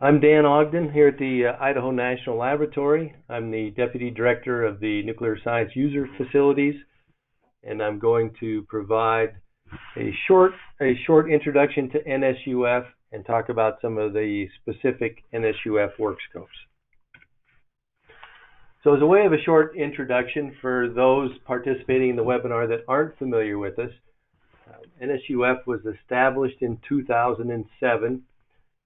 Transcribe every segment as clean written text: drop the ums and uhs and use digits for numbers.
I'm Dan Ogden here at the Idaho National Laboratory. I'm the Deputy Director of the Nuclear Science User Facilities, and I'm going to provide a short introduction to NSUF and talk about some of the specific NSUF work scopes. So as a way of a short introduction for those participating in the webinar that aren't familiar with us, NSUF was established in 2007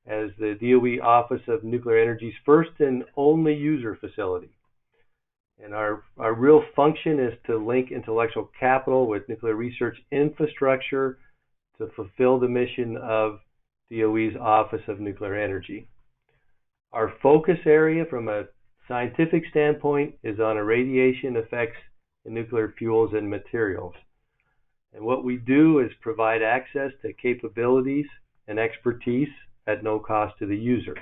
as the DOE Office of Nuclear Energy's first and only user facility. And our real function is to link intellectual capital with nuclear research infrastructure to fulfill the mission of DOE's Office of Nuclear Energy. Our focus area from a scientific standpoint is on irradiation effects in nuclear fuels and materials. And what we do is provide access to capabilities and expertise at no cost to the user.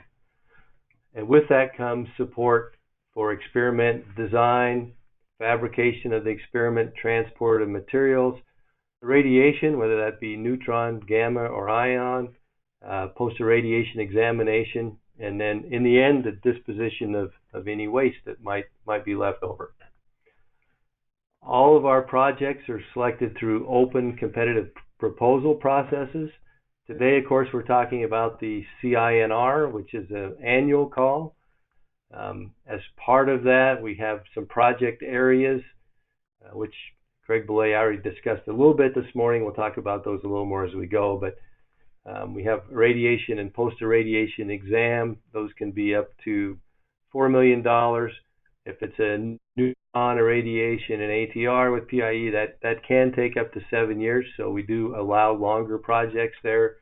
And with that comes support for experiment design, fabrication of the experiment, transport of materials, irradiation, whether that be neutron, gamma, or ion, post-irradiation examination, and then in the end, the disposition of any waste that might be left over. All of our projects are selected through open competitive proposal processes. Today, of course, we're talking about the CINR, which is an annual call. As part of that, we have some project areas, which Craig Belay already discussed a little bit this morning. We'll talk about those a little more as we go. But we have radiation and post-irradiation exam. Those can be up to $4 million. If it's a neutron irradiation and ATR with PIE, that can take up to 7 years. So we do allow longer projects there.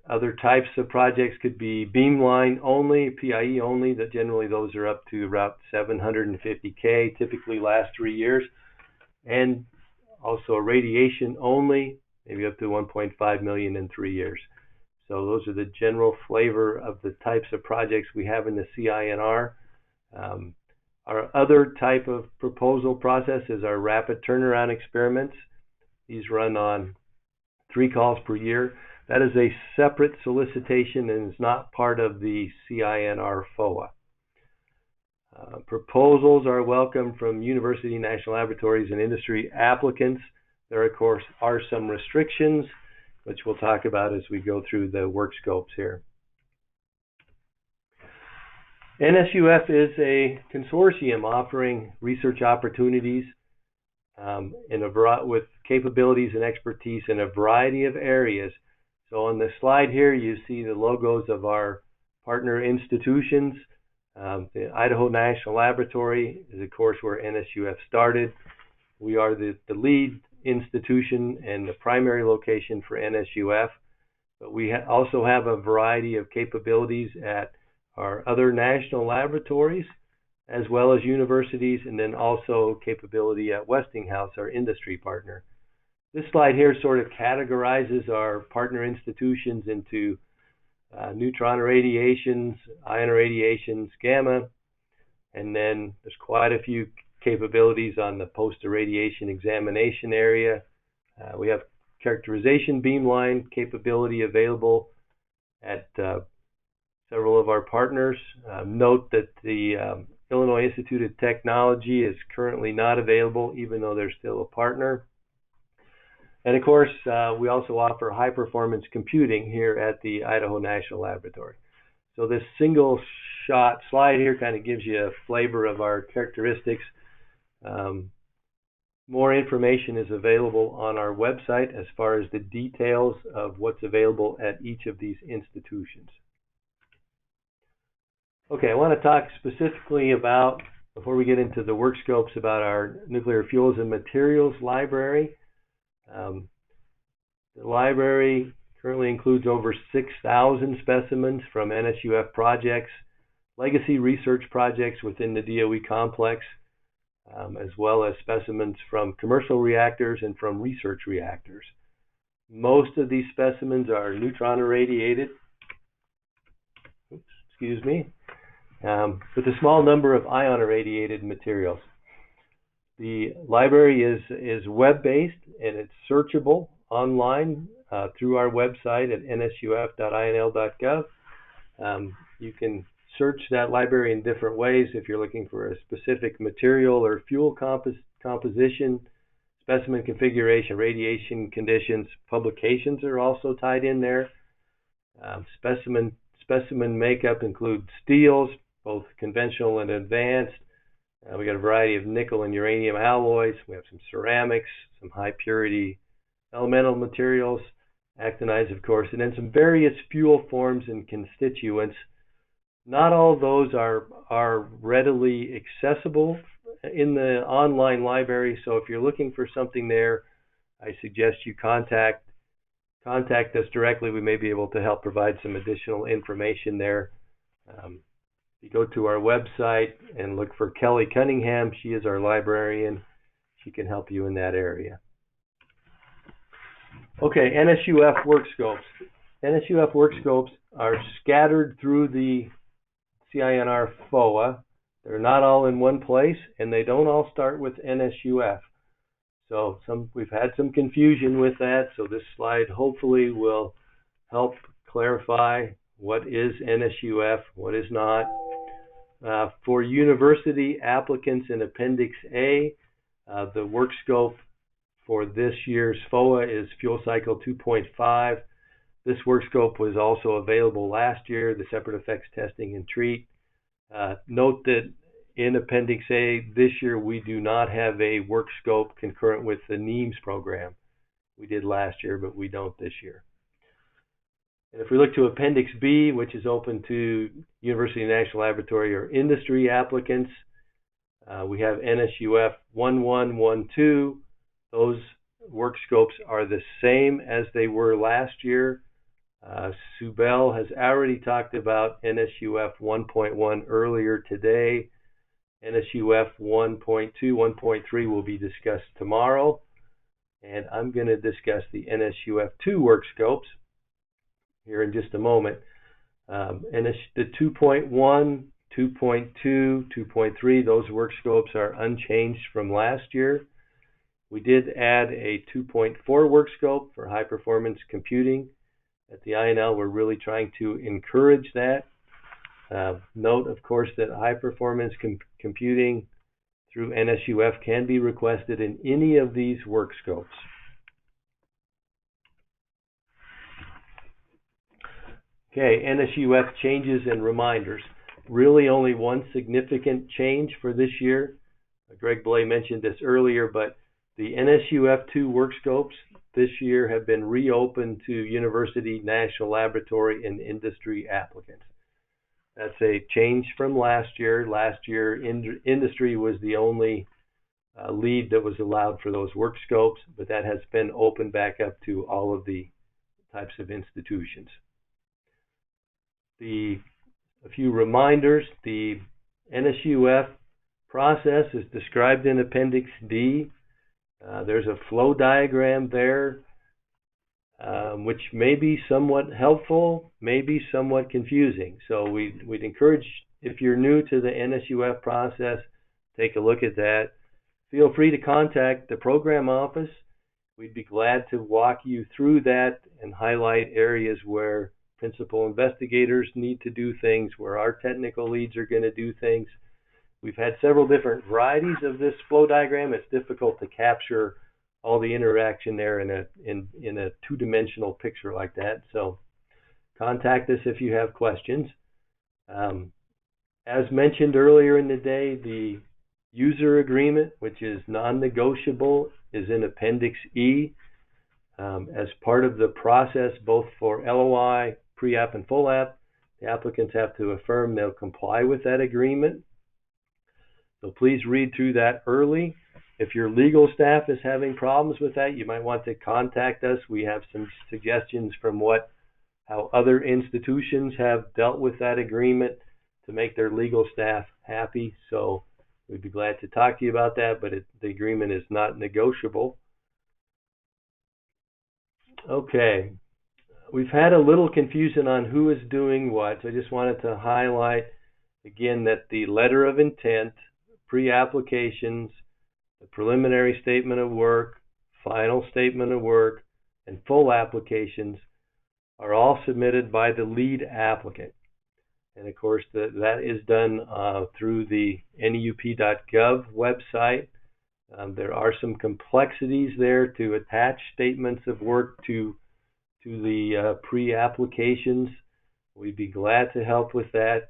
Other types of projects could be beamline only, PIE only. That generally those are up to about $750K, typically last 3 years, and also radiation only, maybe up to $1.5 million in 3 years. So those are the general flavor of the types of projects we have in the CINR. Our other type of proposal process is our rapid turnaround experiments. These run on 3 calls per year. That is a separate solicitation and is not part of the CINR FOA. Proposals are welcome from university, national laboratories, and industry applicants. There, of course, are some restrictions, which we'll talk about as we go through the work scopes here. NSUF is a consortium offering research opportunities with capabilities and expertise in a variety of areas. So on the slide here, you see the logos of our partner institutions. The Idaho National Laboratory is, of course, where NSUF started. We are the lead institution and the primary location for NSUF, but we also have a variety of capabilities at our other national laboratories, as well as universities, and then also capability at Westinghouse, our industry partner. This slide here sort of categorizes our partner institutions into neutron irradiations, ion irradiations, gamma, and then there's quite a few capabilities on the post-irradiation examination area. We have characterization beamline capability available at several of our partners. Note that the Illinois Institute of Technology is currently not available, even though they're still a partner. And of course, we also offer high-performance computing here at the Idaho National Laboratory. So this single shot slide here kind of gives you a flavor of our characteristics. More information is available on our website as far as the details of what's available at each of these institutions. Okay, I want to talk specifically about, before we get into the work scopes, about our nuclear fuels and materials library. The library currently includes over 6,000 specimens from NSUF projects, legacy research projects within the DOE complex, as well as specimens from commercial reactors and from research reactors. Most of these specimens are neutron irradiated, with a small number of ion irradiated materials. The library is web-based and it's searchable online through our website at nsuf.inl.gov. You can search that library in different ways if you're looking for a specific material or fuel composition, specimen configuration, radiation conditions. Publications are also tied in there. Specimen makeup includes steels, both conventional and advanced. We got a variety of nickel and uranium alloys. We have some ceramics, some high purity elemental materials, actinides, of course, and then some various fuel forms and constituents. Not all of those are readily accessible in the online library, so if you're looking for something there, I suggest you contact us directly. We may be able to help provide some additional information there. You go to our website and look for Kelly Cunningham. She is our librarian. She can help you in that area. Okay, NSUF work scopes. NSUF work scopes are scattered through the CINR FOA. They're not all in one place, and they don't all start with NSUF. So we've had some confusion with that, so this slide hopefully will help clarify what is NSUF, what is not. For university applicants in Appendix A, the work scope for this year's FOA is Fuel Cycle 2.5. This work scope was also available last year, the separate effects testing and treat. Note that in Appendix A this year we do not have a work scope concurrent with the NEAMS program. We did last year, but we don't this year. And if we look to Appendix B, which is open to University National Laboratory or industry applicants, we have NSUF 1112. Those work scopes are the same as they were last year. Subel has already talked about NSUF 1.1 earlier today. NSUF 1.2, 1.3 will be discussed tomorrow. And I'm going to discuss the NSUF-2 work scopes here in just a moment. The 2.1, 2.2, 2.3, those work scopes are unchanged from last year. We did add a 2.4 work scope for high performance computing. At the INL, we're really trying to encourage that. Note, of course, that high performance computing through NSUF can be requested in any of these work scopes. Okay, NSUF changes and reminders. Really only one significant change for this year. Greg Blay mentioned this earlier, but the NSUF-2 work scopes this year have been reopened to University, National Laboratory, and industry applicants. That's a change from last year. Last year, industry was the only lead that was allowed for those work scopes, but that has been opened back up to all of the types of institutions. A few reminders. The NSUF process is described in Appendix D. There's a flow diagram there, which may be somewhat helpful, may be somewhat confusing. So we'd encourage, if you're new to the NSUF process, take a look at that. Feel free to contact the program office. We'd be glad to walk you through that and highlight areas where principal investigators need to do things, where our technical leads are going to do things. We've had several different varieties of this flow diagram. It's difficult to capture all the interaction there in a two-dimensional picture like that. So contact us if you have questions. As mentioned earlier in the day, the user agreement, which is non-negotiable, is in Appendix E. As part of the process, both for LOI, pre-app, and full app, the applicants have to affirm they'll comply with that agreement. So please read through that early. If your legal staff is having problems with that, you might want to contact us. We have some suggestions from how other institutions have dealt with that agreement to make their legal staff happy. So we'd be glad to talk to you about that, but the agreement is not negotiable. Okay, we've had a little confusion on who is doing what. So I just wanted to highlight again that the letter of intent, pre-applications, the preliminary statement of work, final statement of work, and full applications are all submitted by the lead applicant. And of course, that is done through the NEUP.gov website. There are some complexities there to attach statements of work to the pre-applications. We'd be glad to help with that.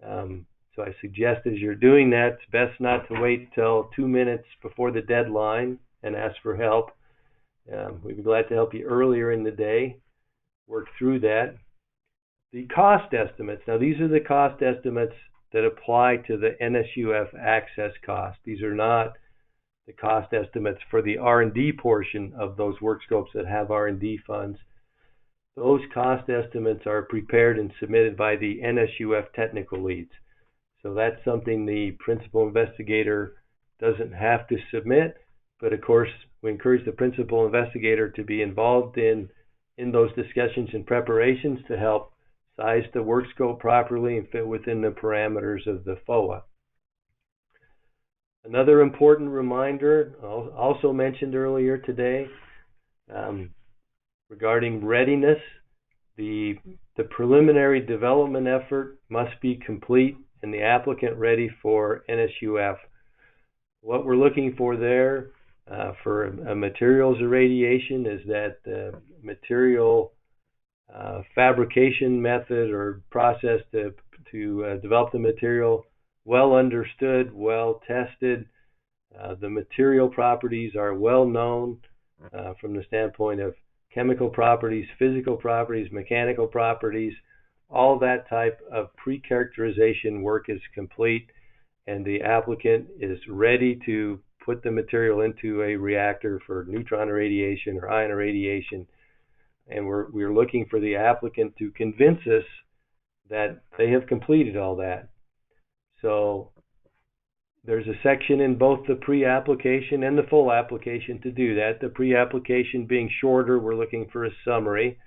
So I suggest as you're doing that, it's best not to wait till 2 minutes before the deadline and ask for help. We'd be glad to help you earlier in the day, work through that. The cost estimates. Now, these are the cost estimates that apply to the NSUF access cost. These are not the cost estimates for the R&D portion of those work scopes that have R&D funds. Those cost estimates are prepared and submitted by the NSUF technical leads. So that's something the principal investigator doesn't have to submit, but of course we encourage the principal investigator to be involved in those discussions and preparations to help size the work scope properly and fit within the parameters of the FOA. Another important reminder, also mentioned earlier today, regarding readiness, the preliminary development effort must be complete and the applicant ready for NSUF. What we're looking for there for a materials irradiation is that the material fabrication method or process to develop the material well understood, well tested. The material properties are well known from the standpoint of chemical properties, physical properties, mechanical properties. All that type of pre-characterization work is complete, and the applicant is ready to put the material into a reactor for neutron irradiation or ion irradiation. And we're looking for the applicant to convince us that they have completed all that. So there's a section in both the pre-application and the full application to do that. The pre-application being shorter, we're looking for a summary.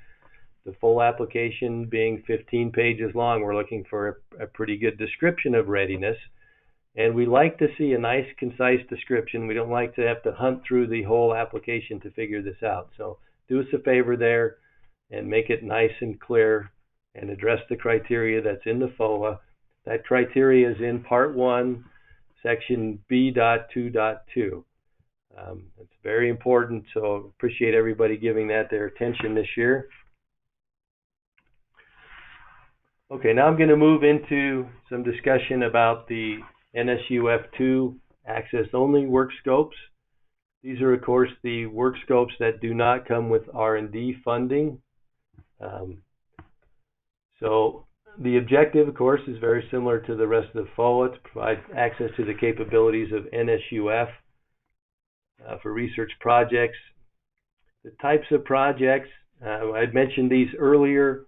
The full application being 15 pages long, we're looking for a pretty good description of readiness. And we like to see a nice, concise description. We don't like to have to hunt through the whole application to figure this out. So do us a favor there and make it nice and clear and address the criteria that's in the FOA. That criteria is in Part 1, Section B.2.2. It's very important, so appreciate everybody giving that their attention this year. Okay, now I'm going to move into some discussion about the NSUF-2 access-only work scopes. These are, of course, the work scopes that do not come with R&D funding. So the objective, of course, is very similar to the rest of the FOA, to provide access to the capabilities of NSUF for research projects. The types of projects, I'd mentioned these earlier.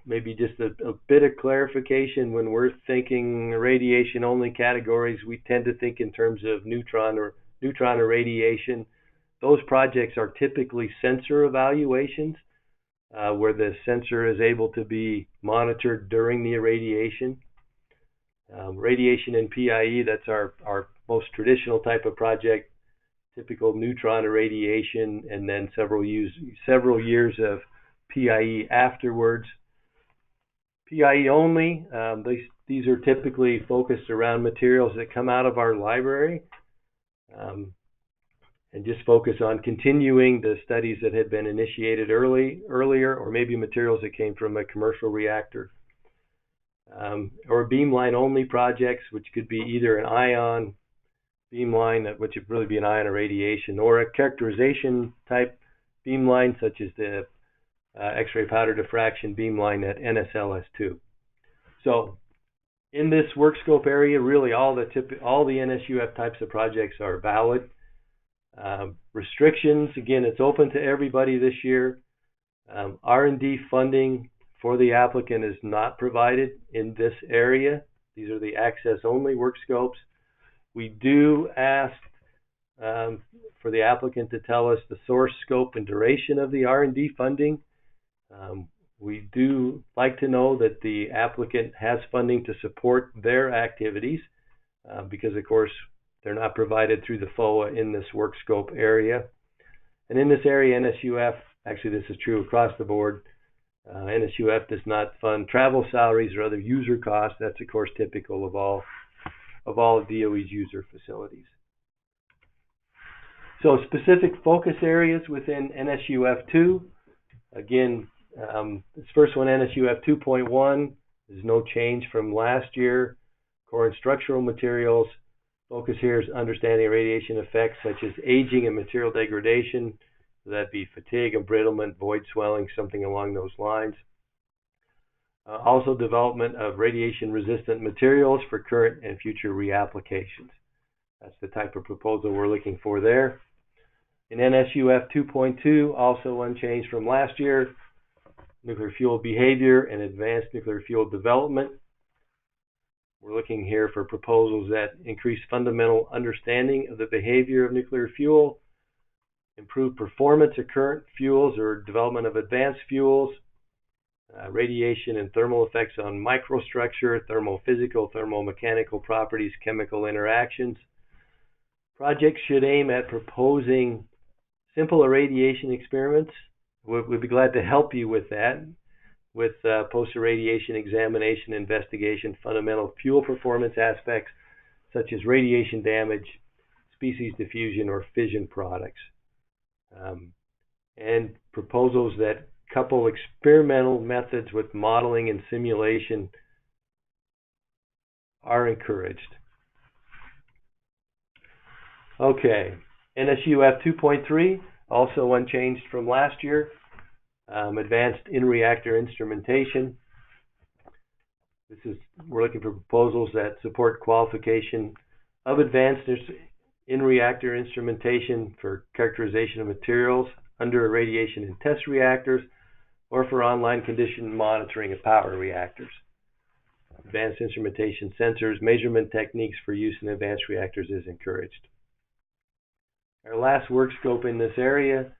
Maybe just a bit of clarification. When we're thinking radiation-only categories, we tend to think in terms of neutron irradiation. Those projects are typically sensor evaluations, where the sensor is able to be monitored during the irradiation. Radiation and PIE, that's our most traditional type of project, typical neutron irradiation, and then several years of PIE afterwards. PIE only, these are typically focused around materials that come out of our library, and just focus on continuing the studies that had been initiated earlier, or maybe materials that came from a commercial reactor. Or beamline only projects, which could be either an ion beamline, which would really be an ion irradiation, or a characterization type beamline, such as the X-ray powder diffraction beamline at NSLS-2. So in this work scope area, really all the NSUF types of projects are valid. Restrictions, again, it's open to everybody this year. R&D funding for the applicant is not provided in this area. These are the access-only work scopes. We do ask for the applicant to tell us the source, scope, and duration of the R&D funding. We do like to know that the applicant has funding to support their activities, because, of course, they're not provided through the FOA in this work scope area. And in this area, NSUF, actually this is true across the board, NSUF does not fund travel salaries or other user costs. That's of course typical of all of DOE's user facilities. So specific focus areas within NSUF-2. Again, this first one, NSUF 2.1, there's no change from last year. Core and structural materials. Focus here is understanding radiation effects such as aging and material degradation. So that'd be fatigue, embrittlement, void swelling, something along those lines. Also development of radiation-resistant materials for current and future reapplications. That's the type of proposal we're looking for there. In NSUF 2.2, also unchanged from last year, nuclear fuel behavior and advanced nuclear fuel development. We're looking here for proposals that increase fundamental understanding of the behavior of nuclear fuel, improve performance of current fuels or development of advanced fuels, radiation and thermal effects on microstructure, thermophysical, thermomechanical properties, chemical interactions. Projects should aim at proposing simple irradiation experiments. We'd be glad to help you with that, with post-irradiation examination, investigation, fundamental fuel performance aspects such as radiation damage, species diffusion, or fission products. And proposals that couple experimental methods with modeling and simulation are encouraged. Okay, NSUF 2.3, also unchanged from last year. Advanced in-reactor instrumentation. We're looking for proposals that support qualification of advanced in-reactor instrumentation for characterization of materials under irradiation in test reactors or for online condition monitoring of power reactors. Advanced instrumentation sensors, measurement techniques for use in advanced reactors is encouraged. Our last work scope in this area,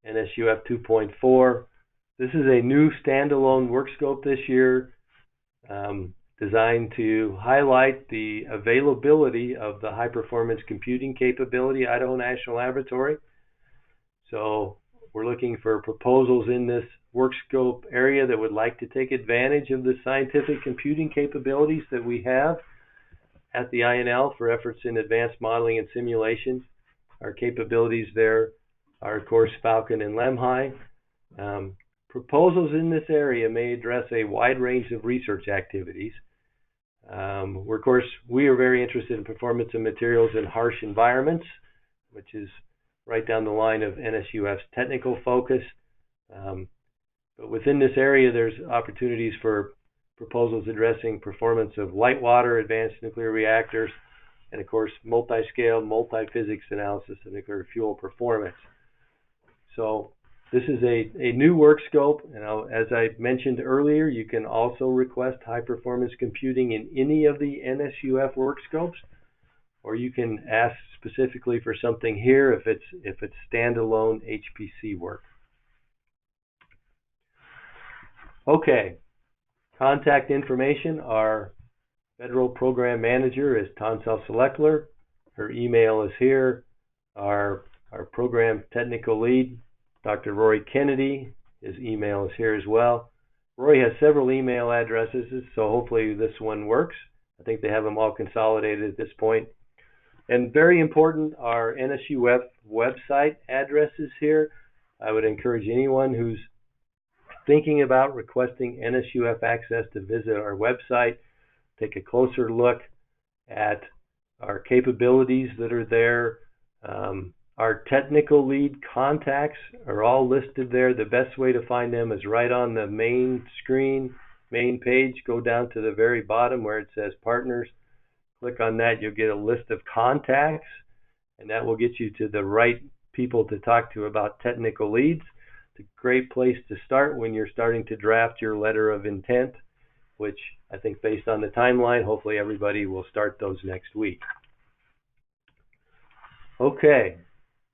NSUF 2.4. This is a new standalone work scope this year, designed to highlight the availability of the high-performance computing capability Idaho National Laboratory. So we're looking for proposals in this work scope area that would like to take advantage of the scientific computing capabilities that we have at the INL for efforts in advanced modeling and simulation. Our capabilities there are, of course, Falcon and Lemhi. Proposals in this area may address a wide range of research activities. Of course, we are very interested in performance of materials in harsh environments, which is right down the line of NSUF's technical focus. But within this area, there's opportunities for proposals addressing performance of light water, advanced nuclear reactors, and of course, multi-scale, multi-physics analysis of nuclear fuel performance. So this is a new work scope, and as I mentioned earlier, you can also request high-performance computing in any of the NSUF work scopes, or you can ask specifically for something here if it's standalone HPC work. Okay, contact information. Our Federal Program Manager is Tansel Seleckler. Her email is here. Our Program Technical Lead, Dr. Rory Kennedy, his email is here as well. Rory has several email addresses, so hopefully this one works. I think they have them all consolidated at this point. And very important, our NSUF website address is here. I would encourage anyone who's thinking about requesting NSUF access to visit our website, take a closer look at our capabilities that are there. Our technical lead contacts are all listed there. The best way to find them is right on the main screen, main page. Go down to the very bottom where it says partners. Click on that, you'll get a list of contacts, and that will get you to the right people to talk to about technical leads. It's a great place to start when you're starting to draft your letter of intent, which I think based on the timeline, hopefully everybody will start those next week. Okay,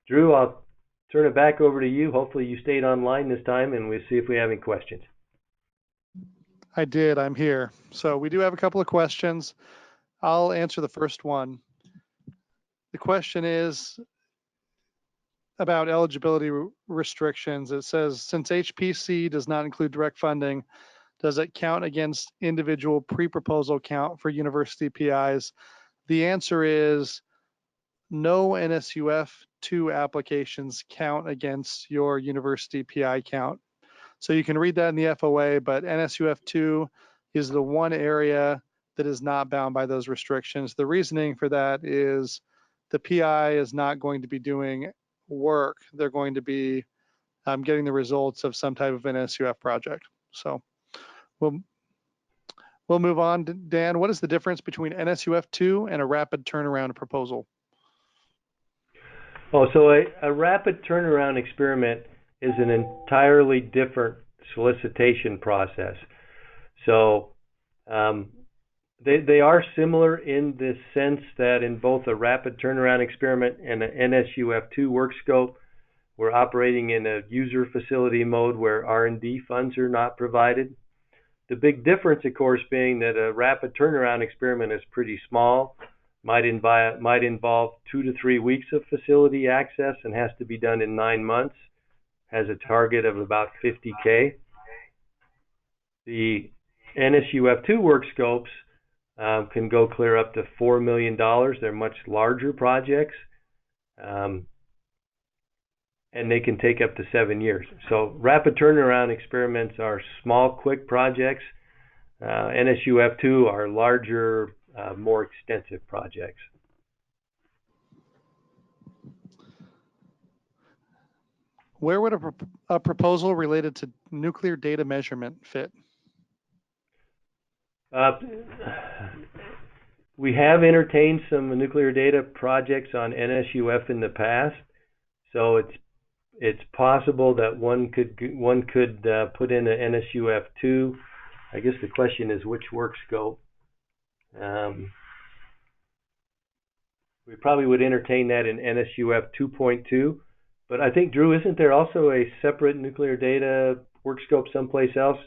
Drew, I'll turn it back over to you. Hopefully you stayed online this time, and we'll see if we have any questions. I did. I'm here. So we do have a couple of questions. I'll answer the first one. The question is, about eligibility restrictions. It says, since HPC does not include direct funding, does it count against individual pre-proposal count for university PIs? The answer is no. NSUF-2 applications count against your university PI count. So you can read that in the FOA, but NSUF-2 is the one area that is not bound by those restrictions. The reasoning for that is the PI is not going to be doing work. They're going to be getting the results of some type of NSUF project. So we'll move on. Dan, what is the difference between NSUF-2 and a rapid turnaround proposal? Oh, so a rapid turnaround experiment is an entirely different solicitation process. So they are similar in the sense that in both a rapid turnaround experiment and an NSUF-2 work scope, we're operating in a user facility mode where R&D funds are not provided. The big difference, of course, being that a rapid turnaround experiment is pretty small, might involve 2 to 3 weeks of facility access and has to be done in 9 months, has a target of about $50K. The NSUF-2 work scopes can go clear up to $4 million. They're much larger projects, and they can take up to 7 years. So rapid turnaround experiments are small, quick projects. NSUF-2 are larger, more extensive projects. Where would a proposal related to nuclear data measurement fit? We have entertained some nuclear data projects on NSUF in the past, so it's possible that one could put in an NSUF-2. I guess the question is which work scope. We probably would entertain that in NSUF 2.2, but I think, Drew, isn't there also a separate nuclear data work scope someplace else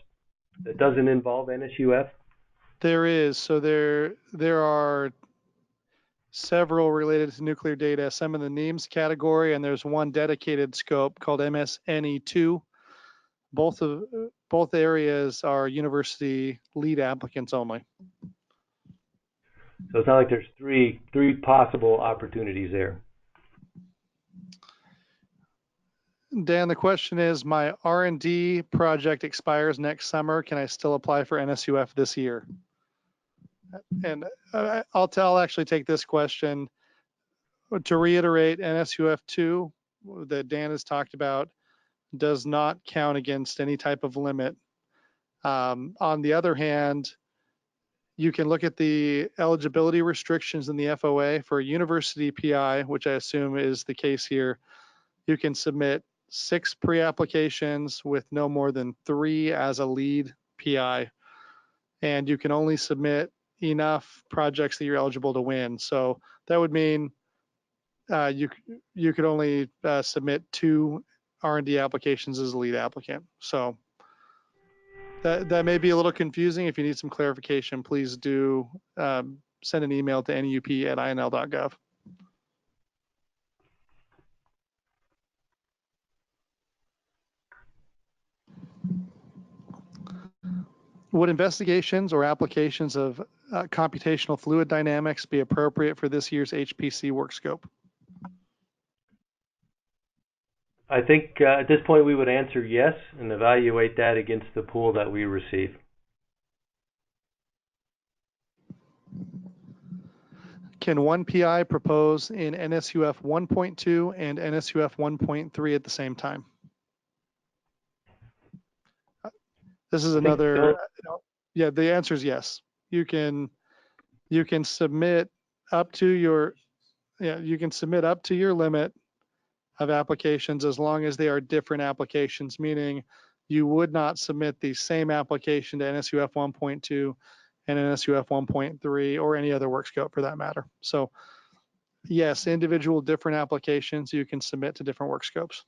that doesn't involve NSUF? There is. So there are several related to nuclear data, some in the NEAMS category, and there's one dedicated scope called MSNE2. Both areas are university lead applicants only. So it's not like there's three possible opportunities there. Dan, the question is, my R&D project expires next summer. Can I still apply for NSUF this year? And I'll actually take this question. To reiterate, NSUF-2 that Dan has talked about does not count against any type of limit. On the other hand, you can look at the eligibility restrictions in the FOA for a university PI, which I assume is the case here. You can submit 6 pre-applications with no more than 3 as a lead PI, and you can only submit enough projects that you're eligible to win. So that would mean you could only submit 2 R&D applications as a lead applicant. So that may be a little confusing. If you need some clarification, please do send an email to nup@inl.gov. Would investigations or applications of computational fluid dynamics be appropriate for this year's HPC work scope? I think at this point we would answer yes and evaluate that against the pool that we receive. Can one PI propose in NSUF 1.2 and NSUF 1.3 at the same time? This is another, yeah, the answer is yes. You can submit up to your, limit of applications as long as they are different applications, meaning you would not submit the same application to NSUF 1.2 and NSUF 1.3 or any other work scope for that matter. So yes, individual different applications you can submit to different work scopes.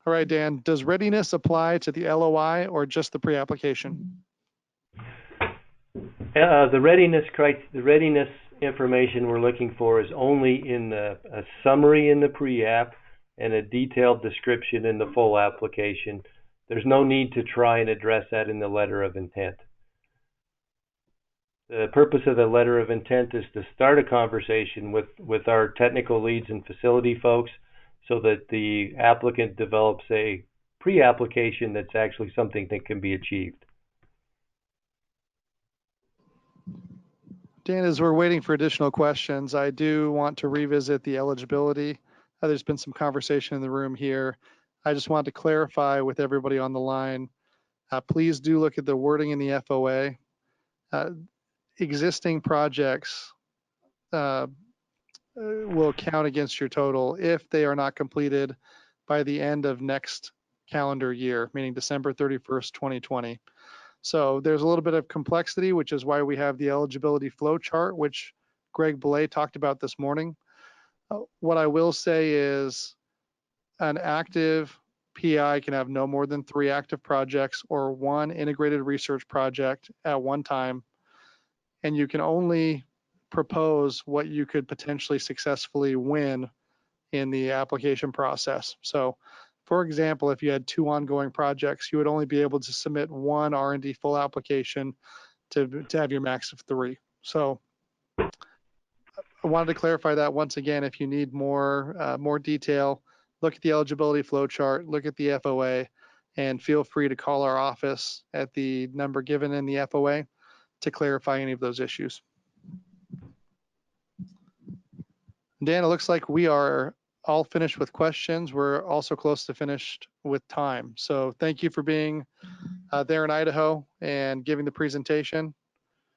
All right, Dan, does readiness apply to the LOI or just the pre-application? The readiness information we're looking for is only in a summary in the pre-app and a detailed description in the full application. There's no need to try and address that in the letter of intent. The purpose of the letter of intent is to start a conversation with our technical leads and facility folks so that the applicant develops a pre-application that's actually something that can be achieved. Dan, as we're waiting for additional questions, I do want to revisit the eligibility. There's been some conversation in the room here. I just want to clarify with everybody on the line, please do look at the wording in the FOA. Existing projects will count against your total if they are not completed by the end of next calendar year, meaning December 31st, 2020. So there's a little bit of complexity, which is why we have the eligibility flow chart, which Greg Belay talked about this morning. What I will say is an active PI can have no more than 3 active projects or 1 integrated research project at one time. And you can only propose what you could potentially successfully win in the application process. So for example, if you had 2 ongoing projects, you would only be able to submit 1 R&D full application to have your max of 3. So I wanted to clarify that once again. If you need more detail, look at the eligibility flow chart, look at the FOA, and feel free to call our office at the number given in the FOA to clarify any of those issues. Dan, it looks like we are all finished with questions. We're also close to finished with time. So thank you for being there in Idaho and giving the presentation.